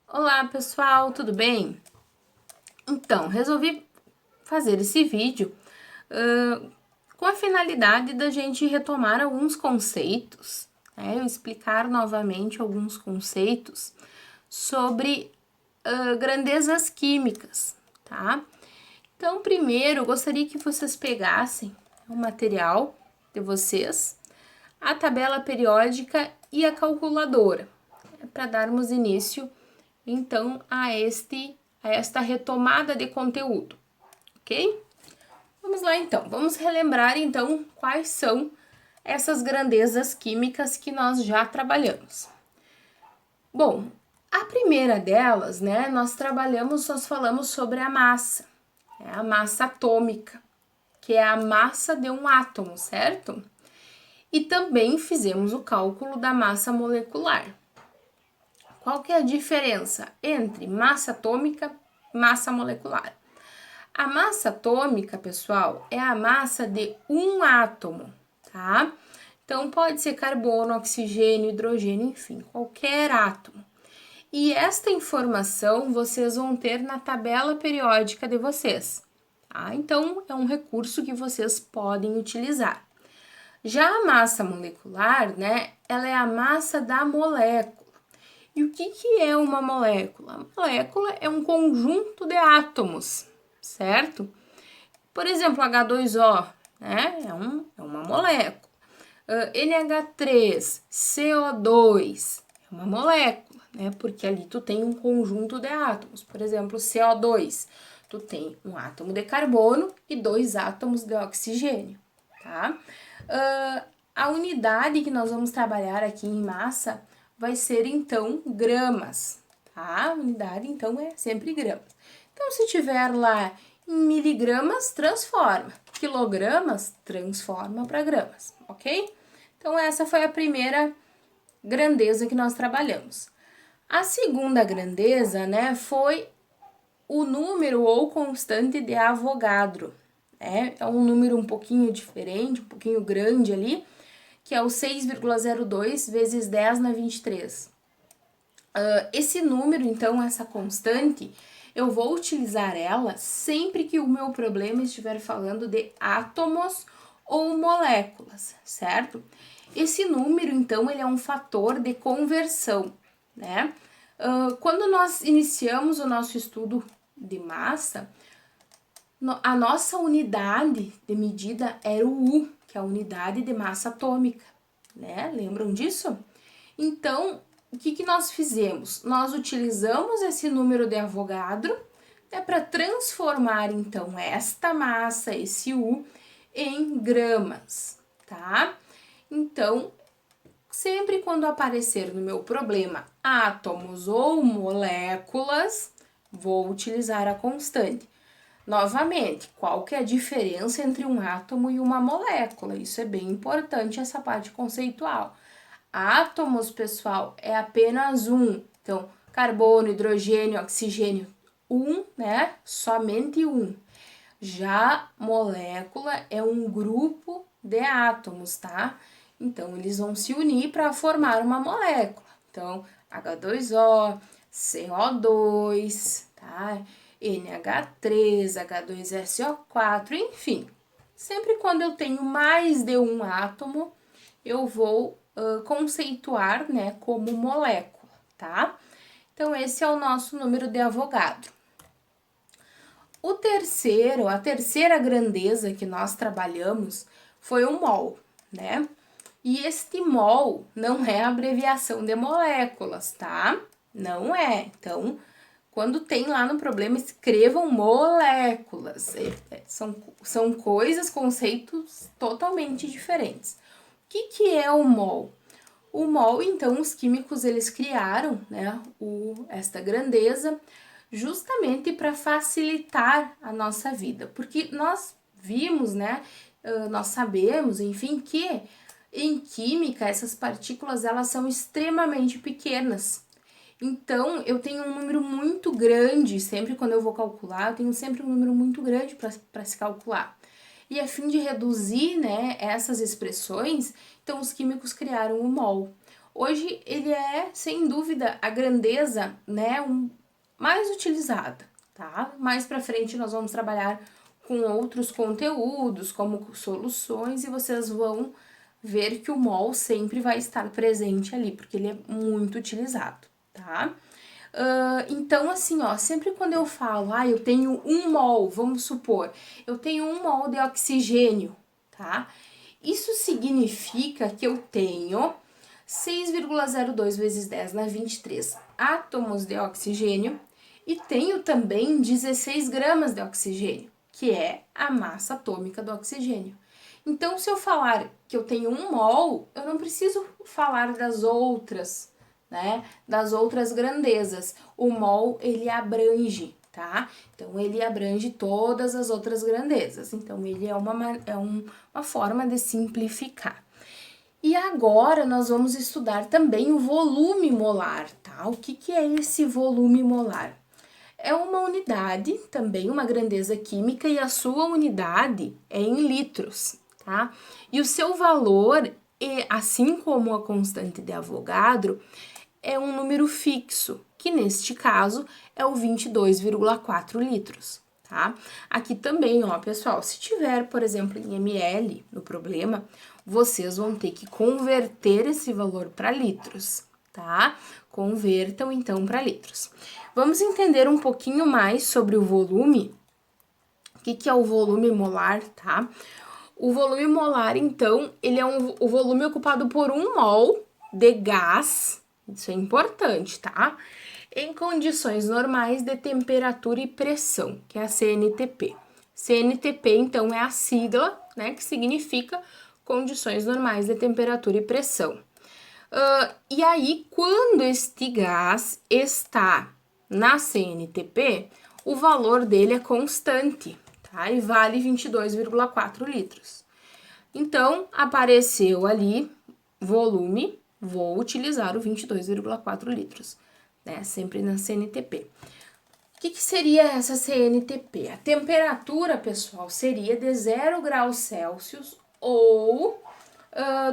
Olá pessoal, tudo bem? Então, resolvi fazer esse vídeo com a finalidade da gente retomar alguns conceitos, né? Eu explicar novamente alguns conceitos sobre grandezas químicas, tá? Então, primeiro, eu gostaria que vocês pegassem o material de vocês, a tabela periódica e a calculadora, para darmos início então a esta retomada de conteúdo, ok? Vamos lá então, vamos relembrar então quais são essas grandezas químicas que nós já trabalhamos. Bom, a primeira delas, né, nós falamos sobre a massa, a massa atômica, que é a massa de um átomo, certo? E também fizemos o cálculo da massa molecular. Qual que é a diferença entre massa atômica e massa molecular? A massa atômica, pessoal, é a massa de um átomo, tá? Então, pode ser carbono, oxigênio, hidrogênio, enfim, qualquer átomo. E esta informação vocês vão ter na tabela periódica de vocês, tá? Então, é um recurso que vocês podem utilizar. Já a massa molecular, né, ela é a massa da molécula. E o que é uma molécula? A molécula é um conjunto de átomos, certo? Por exemplo, H2O, né? É uma molécula. NH3, CO2, é uma molécula, né? Porque ali tu tem um conjunto de átomos. Por exemplo, CO2, tu tem um átomo de carbono e dois átomos de oxigênio, tá? A unidade que nós vamos trabalhar aqui em massa vai ser, então, gramas, tá? A unidade, então, é sempre gramas. Então, se tiver lá em miligramas, transforma. Quilogramas, transforma para gramas, ok? Então, essa foi a primeira grandeza que nós trabalhamos. A segunda grandeza, né, foi o número ou constante de Avogadro. É um número um pouquinho diferente, um pouquinho grande ali, que é o 6,02 vezes 10 na 23. Esse número, então, essa constante, eu vou utilizar ela sempre que o meu problema estiver falando de átomos ou moléculas, certo? Esse número, então, ele é um fator de conversão, né? Quando nós iniciamos o nosso estudo de massa, a nossa unidade de medida era o U, que é a unidade de massa atômica, né? Lembram disso? Então, o que nós fizemos? Nós utilizamos esse número de Avogadro, né, para transformar, então, esta massa, esse U, em gramas, tá? Então, sempre quando aparecer no meu problema átomos ou moléculas, vou utilizar a constante. Novamente, qual que é a diferença entre um átomo e uma molécula? Isso é bem importante, essa parte conceitual. Átomos, pessoal, é apenas um. Então, carbono, hidrogênio, oxigênio, um, né? Somente um. Já molécula é um grupo de átomos, tá? Então, eles vão se unir para formar uma molécula. Então, H2O, CO2, tá? NH3, H2SO4, enfim. Sempre quando eu tenho mais de um átomo, eu vou conceituar, né, como molécula, tá? Então, esse é o nosso número de Avogadro. A terceira grandeza que nós trabalhamos foi o mol, né? E este mol não é abreviação de moléculas, tá? Não é. Então, quando tem lá no problema, escrevam moléculas. São coisas, conceitos totalmente diferentes. O que é o mol? O mol, então, os químicos eles criaram, né, esta grandeza justamente para facilitar a nossa vida, porque nós vimos, né, nós sabemos, enfim, que em química essas partículas elas são extremamente pequenas. Então, eu tenho um número muito grande, sempre quando eu vou calcular, eu tenho sempre um número muito grande para se calcular. E a fim de reduzir, né, essas expressões, então os químicos criaram o mol. Hoje ele é, sem dúvida, a grandeza, né, mais utilizada, tá? Mais para frente nós vamos trabalhar com outros conteúdos, como soluções, e vocês vão ver que o mol sempre vai estar presente ali, porque ele é muito utilizado, tá? Então, assim, ó, sempre quando eu falo, eu tenho 1 mol, vamos supor, eu tenho 1 mol de oxigênio, tá? Isso significa que eu tenho 6,02 vezes 10 na 23 átomos de oxigênio e tenho também 16 gramas de oxigênio, que é a massa atômica do oxigênio. Então, se eu falar que eu tenho 1 mol, eu não preciso falar das outras, né? Das outras grandezas. O mol, ele abrange, tá? Então, ele abrange todas as outras grandezas. Então, ele é uma forma de simplificar. E agora, nós vamos estudar também o volume molar, tá? O que é esse volume molar? É uma unidade, também uma grandeza química, e a sua unidade é em litros, tá? E o seu valor, assim como a constante de Avogadro, é um número fixo, que neste caso é o 22,4 litros, tá? Aqui também, ó, pessoal, se tiver, por exemplo, em ml no problema, vocês vão ter que converter esse valor para litros, tá? Convertam então para litros. Vamos entender um pouquinho mais sobre o volume. O que é o volume molar, tá? O volume molar, então, ele é o volume ocupado por 1 mol de gás, isso é importante, tá? Em condições normais de temperatura e pressão, que é a CNTP. CNTP, então, é a sigla, né, que significa condições normais de temperatura e pressão. E aí, quando este gás está na CNTP, o valor dele é constante, tá? E vale 22,4 litros. Então, apareceu ali volume, vou utilizar o 22,4 litros, né? Sempre na CNTP. O que seria essa CNTP? A temperatura, pessoal, seria de 0 graus Celsius ou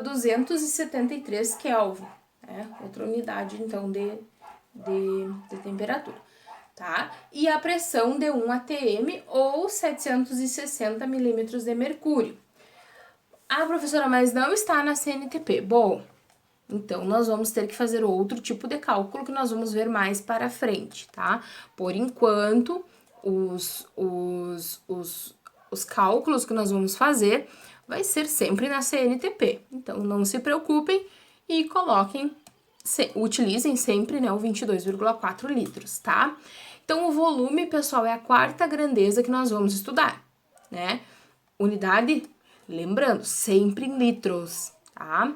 273 Kelvin, né? Outra unidade, então, de temperatura, tá? E a pressão de 1 atm ou 760 milímetros de mercúrio. Ah, professora, mas não está na CNTP. Bom, então nós vamos ter que fazer outro tipo de cálculo que nós vamos ver mais para frente, tá? Por enquanto, os cálculos que nós vamos fazer vai ser sempre na CNTP. Então, não se preocupem e utilizem sempre, né, o 22,4 litros, tá? Então, o volume, pessoal, é a 4ª grandeza que nós vamos estudar, né? Unidade, lembrando, sempre em litros, tá?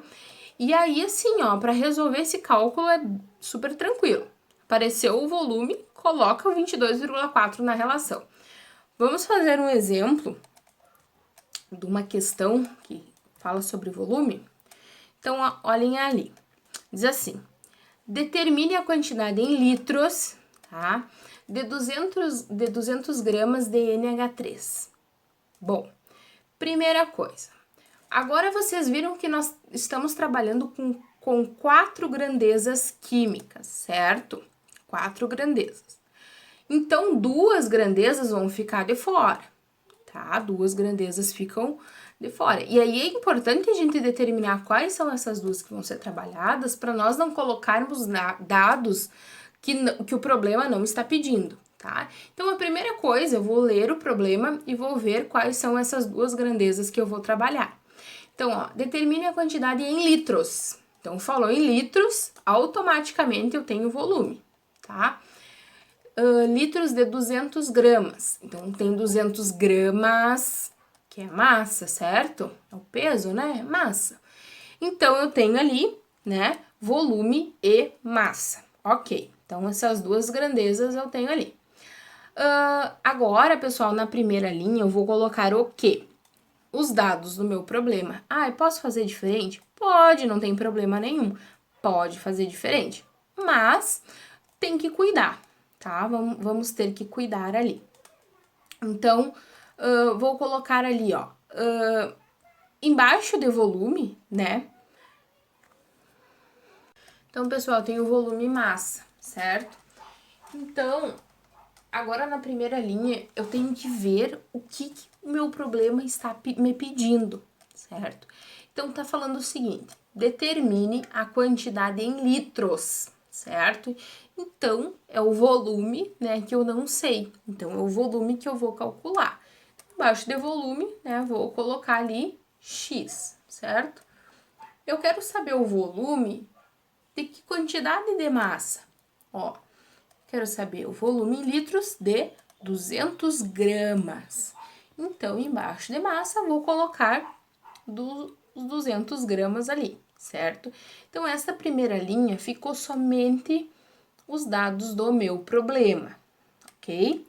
E aí, assim, ó, para resolver esse cálculo é super tranquilo. Apareceu o volume, coloca o 22,4 na relação. Vamos fazer um exemplo de uma questão que fala sobre volume? Então, ó, olhem ali. Diz assim, determine a quantidade em litros, tá? De 200 gramas de NH3. Bom, primeira coisa. Agora vocês viram que nós estamos trabalhando com 4 grandezas químicas, certo? 4 grandezas. Então, 2 grandezas vão ficar de fora, tá? 2 grandezas ficam de fora. E aí é importante a gente determinar quais são essas 2 que vão ser trabalhadas para nós não colocarmos dados que o problema não está pedindo, tá? Então, a primeira coisa, eu vou ler o problema e vou ver quais são essas 2 grandezas que eu vou trabalhar. Então, ó, determine a quantidade em litros. Então, falou em litros, automaticamente eu tenho volume, tá? Litros de 200 gramas. Então, tem 200 gramas, que é massa, certo? É o peso, né? Massa. Então, eu tenho ali, né, volume e massa. Ok, então essas 2 grandezas eu tenho ali. Agora, pessoal, na primeira linha eu vou colocar o quê? Os dados do meu problema. Ah, eu posso fazer diferente? Pode, não tem problema nenhum. Pode fazer diferente, mas tem que cuidar, tá? Vamos ter que cuidar ali. Então, vou colocar ali, ó, embaixo de volume, né? Então, pessoal, tem o volume e massa, certo? Então, agora na primeira linha, eu tenho que ver o que o meu problema está me pedindo, certo? Então, tá falando o seguinte, determine a quantidade em litros, certo? Então, é o volume, né, que eu não sei. Então, é o volume que eu vou calcular. Embaixo de volume, né, vou colocar ali X, certo? Eu quero saber o volume de que quantidade de massa? Ó, quero saber o volume em litros de 200 gramas. Então, embaixo de massa, vou colocar os 200 gramas ali, certo? Então, essa primeira linha ficou somente os dados do meu problema, ok?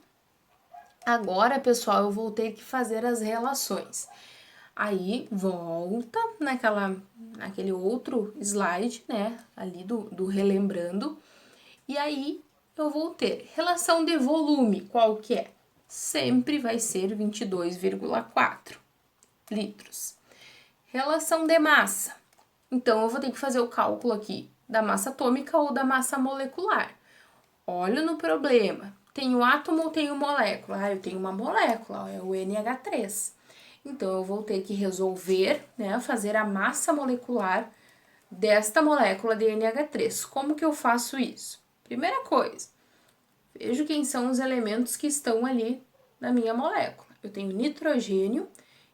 Agora, pessoal, eu vou ter que fazer as relações. Aí, volta naquele outro slide, né? Ali do relembrando. E aí, eu vou ter relação de volume, qual que é? Sempre vai ser 22,4 litros. Relação de massa. Então, eu vou ter que fazer o cálculo aqui da massa atômica ou da massa molecular. Olho no problema. Tenho átomo ou tenho molécula? Ah, eu tenho uma molécula, é o NH3. Então, eu vou ter que resolver, né, fazer a massa molecular desta molécula de NH3. Como que eu faço isso? Primeira coisa, vejo quem são os elementos que estão ali na minha molécula. Eu tenho nitrogênio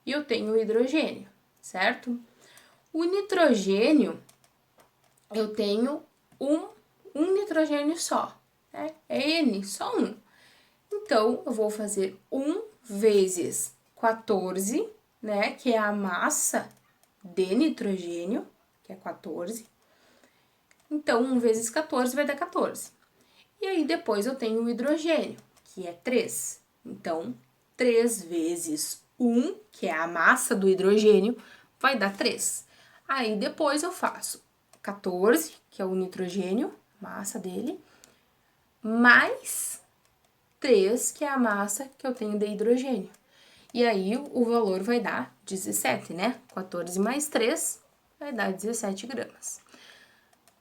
e eu tenho hidrogênio, certo? O nitrogênio, eu tenho um nitrogênio só, né? É N, só um. Então, eu vou fazer 1 vezes 14, né? Que é a massa de nitrogênio, que é 14. Então, 1 vezes 14 vai dar 14. E aí, depois eu tenho o hidrogênio, que é 3. Então, 3 vezes 1, que é a massa do hidrogênio, vai dar 3. Aí, depois eu faço 14, que é o nitrogênio, massa dele, mais 3, que é a massa que eu tenho de hidrogênio. E aí, o valor vai dar 17, né? 14 mais 3 vai dar 17 gramas.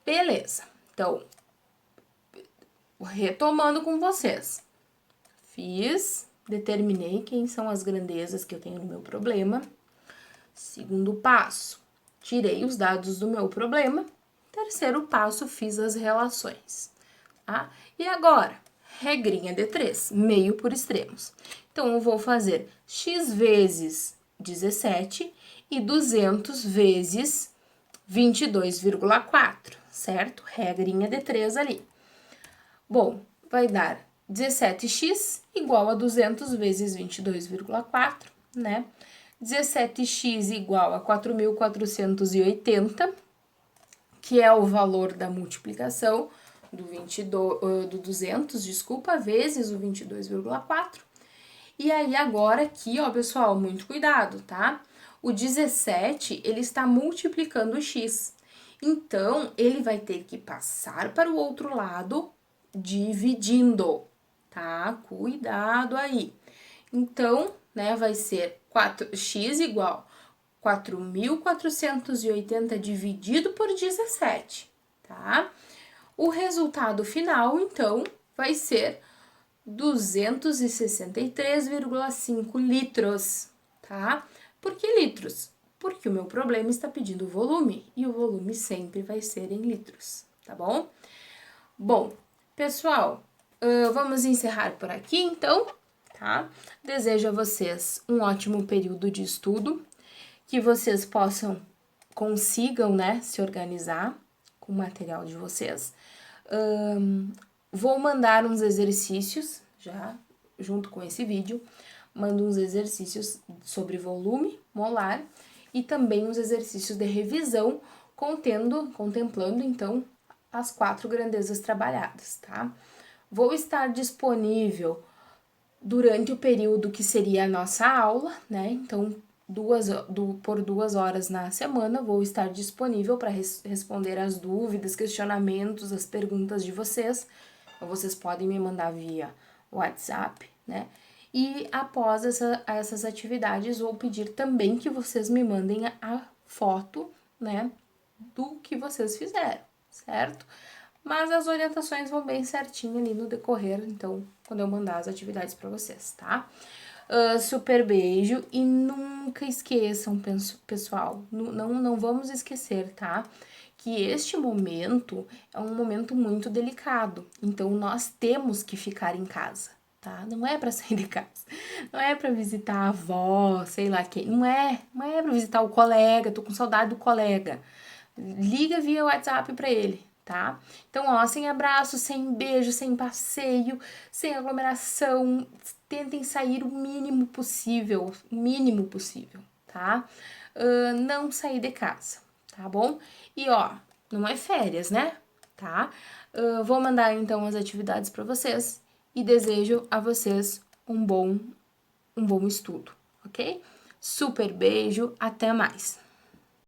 Beleza. Então, retomando com vocês. Determinei quem são as grandezas que eu tenho no meu problema. Segundo passo, tirei os dados do meu problema. Terceiro passo, fiz as relações. Tá? E agora, regrinha de 3, meio por extremos. Então, eu vou fazer x vezes 17 e 200 vezes 22,4, certo? Regrinha de 3 ali. Bom, vai dar 17x igual a 200 vezes 22,4, né? 17x igual a 4.480, que é o valor da multiplicação do 200, desculpa, vezes o 22,4. E aí, agora aqui, ó, pessoal, muito cuidado, tá? O 17, ele está multiplicando o x. Então, ele vai ter que passar para o outro lado dividindo, tá? Cuidado aí. Então, né, vai ser x igual 4.480 dividido por 17, tá? O resultado final, então, vai ser 263,5 litros, tá? Por que litros? Porque o meu problema está pedindo volume e o volume sempre vai ser em litros, tá bom? Bom, pessoal, vamos encerrar por aqui então, tá? Desejo a vocês um ótimo período de estudo, que vocês consigam, né, se organizar com o material de vocês. Vou mandar uns exercícios, já junto com esse vídeo, mando uns exercícios sobre volume molar e também uns exercícios de revisão, contemplando, então, as 4 grandezas trabalhadas, tá? Vou estar disponível durante o período que seria a nossa aula, né? Então, por 2 horas na semana, vou estar disponível para responder as dúvidas, questionamentos, as perguntas de vocês. Então, vocês podem me mandar via WhatsApp, né? E após essas atividades, vou pedir também que vocês me mandem a foto, né, do que vocês fizeram, certo? Mas as orientações vão bem certinho ali no decorrer, então, quando eu mandar as atividades para vocês, tá? Super beijo e nunca esqueçam, pessoal, não vamos esquecer, tá? Que este momento é um momento muito delicado, então nós temos que ficar em casa, tá? Não é para sair de casa, não é para visitar a avó, sei lá quem, não é para visitar o colega, tô com saudade do colega. Liga via WhatsApp para ele, tá? Então, ó, sem abraço, sem beijo, sem passeio, sem aglomeração, tentem sair o mínimo possível, tá? Não sair de casa, tá bom? E ó, não é férias, né? Tá? Vou mandar então as atividades para vocês e desejo a vocês um bom estudo, ok? Super beijo, até mais!